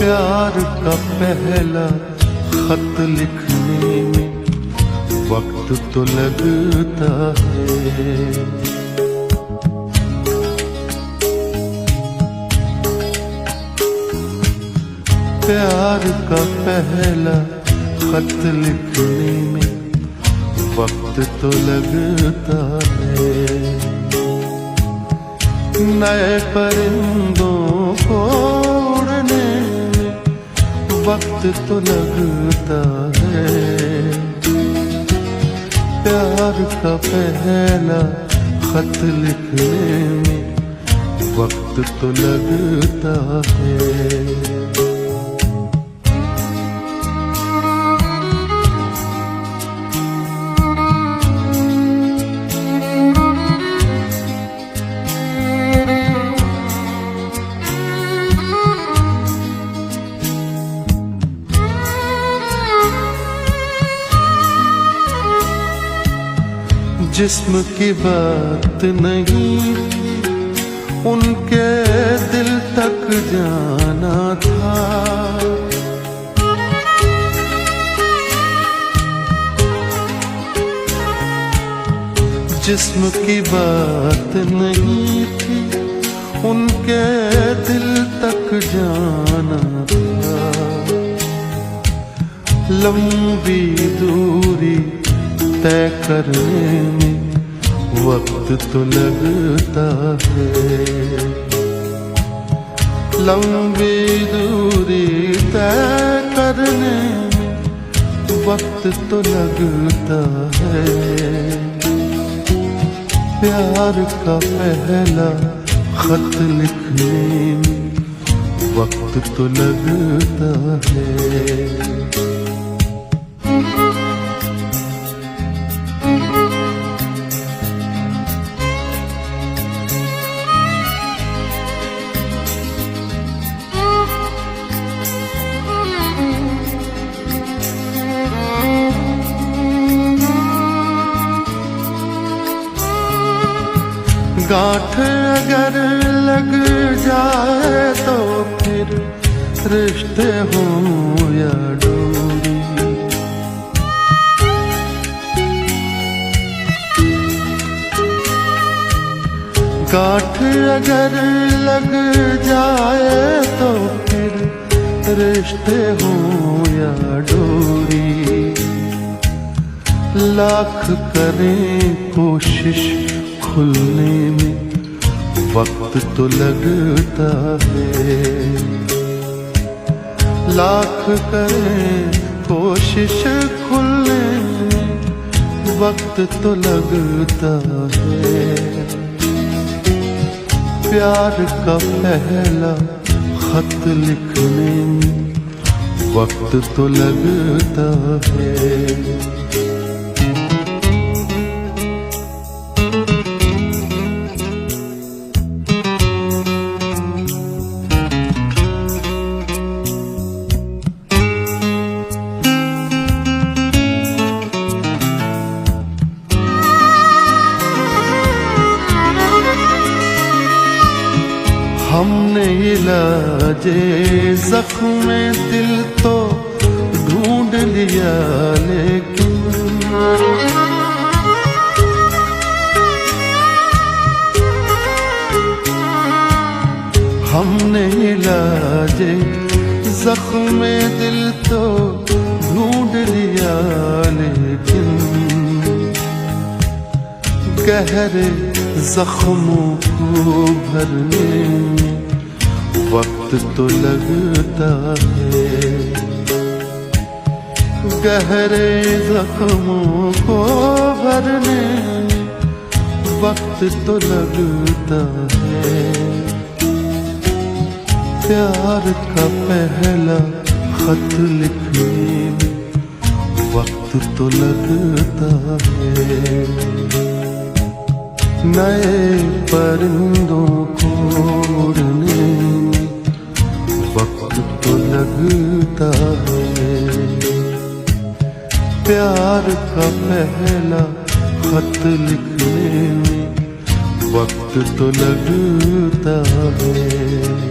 प्यार का पहला खत लिखने में वक्त तो लगता है। प्यार का पहला खत लिखने में वक्त तो लगता है। नए परिंदों को उड़ने में वक्त तो लगता है। प्यार का पहला खत लिखने में वक्त तो लगता है। जिस्म की बात नहीं उनके दिल तक जाना था। जिस्म की बात नहीं थी उनके दिल तक जाना था। लंबी दूरी तय करने में वक्त तो लगता है। लंबी दूरी तय करने में वक्त तो लगता है। प्यार का पहला खत लिखने में वक्त तो लगता है। गांठ अगर लग जाए तो फिर रिश्ते हों या डोरी। गांठ अगर लग जाए तो फिर रिश्ते हों या डोरी। लाख करें कोशिश खुलने में वक्त तो लगता है। लाख करें कोशिश खुलने में वक्त तो लगता है। प्यार का पहला खत लिखने में वक्त तो लगता है। हमने इलाजे जख्म में दिल तो ढूंढ लिया लेकिन हमने इलाजे जख्म में दिल तो ढूंढ लिया लेकिन गहरे जख्मों को भरने में वक्त तो लगता है। गहरे जख्मों को भरने में वक्त तो लगता है। प्यार का पहला खत लिखने में वक्त तो लगता है। नए परिंदों को उड़ने में वक्त तो लगता है। प्यार का पहला खत लिखने में वक्त तो लगता है।